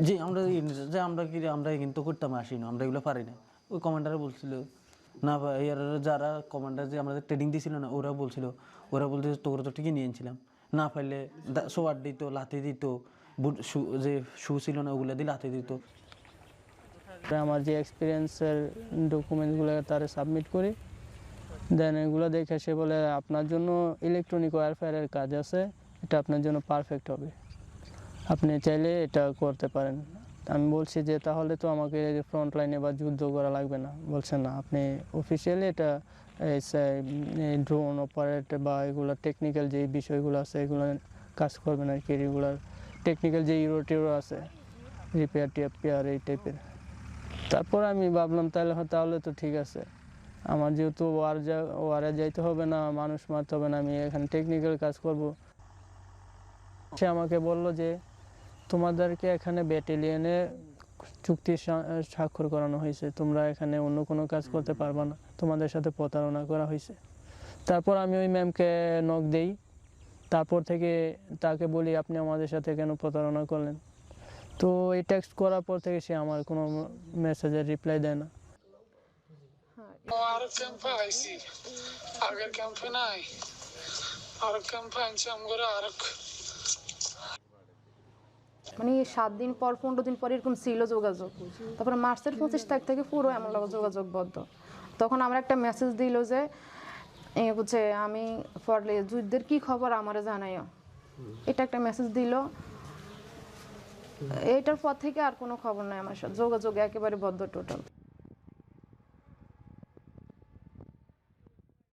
জি আমরা যে আমরা কিন্তু করতাম আসি না, আমরা এগুলো পারি না। ওই কমান্ডার বলছিল না ভাই, এর যারা কমান্ডার যে আমাদের ট্রেনিং দিছিল না, ওরা বলছিল তোরা তো ঠিকই নিয়ে এনেছিলাম, না পারলে সোয়ার দিত, লাথি দিত, বুট যে শু ছিল না ওগুলো দিয়ে লাথি দিত। আমার যে এক্সপিরিয়েন্সের ডকুমেন্টসগুলো তারা সাবমিট করি, দেন এগুলো দেখে সে বলে আপনার জন্য ইলেকট্রনিক ওয়ারফেয়ারের কাজ আছে, এটা আপনার জন্য পারফেক্ট হবে, আপনি চাইলে এটা করতে পারেন। আমি বলছি যে তাহলে তো আমাকে ফ্রন্ট লাইনে বা যুদ্ধ করা লাগবে না। বলছে না, আপনি অফিসিয়ালি এটা ড্রোন অপারেট বা এগুলো টেকনিক্যাল যে বিষয়গুলো আছে এগুলো কাজ করবেন আর কি, রেগুলার টেকনিক্যাল যে ইউরো আছে, রিপেয়ার টিপেয়ার এই টাইপের। তারপর আমি ভাবলাম তাহলে তো ঠিক আছে, আমার যেহেতু ওয়ারে যাইতে হবে না, মানুষ মারতে হবে না, আমি এখানে টেকনিক্যাল কাজ করব। সে আমাকে বলল যে তোমাদেরকে এখানে ব্যাটালিয়নে চুক্তি স্বাক্ষর করানো হয়েছে, তোমরা এখানে অন্য কোনো কাজ করতে পারবে না, তোমাদের সাথে প্রতারণা করা হয়েছে। তারপর আমি ওই ম্যামকে নক দেই, তারপর থেকে তাকে বলি আপনি আমাদের সাথে কেন প্রতারণা করলেন। তো এই টেক্সট করার পর থেকে সে আমার কোনো মেসেজের রিপ্লাই দেয় না। আরো ক্যাম্পে আইছি, আগের ক্যাম্পে নাই, আরো ক্যাম্পে আনছি আমরা আরো। মানে 7 দিন পর 15 দিন পর এরকম ছিল যোগাযোগ। তারপরে মার্চের 25 তারিখ থেকে পুরো আমার লগে যোগাযোগ বন্ধ। তখন আমার একটা মেসেজ দিল যে বুঝছে আমি পড়লে যুদ্ধের কি খবর আমারে জানাইও, এটা একটা মেসেজ দিল। এটার পর থেকে আর কোনো খবর নাই, আমার সাথে যোগাযোগ একেবারে বন্ধ টোটাল।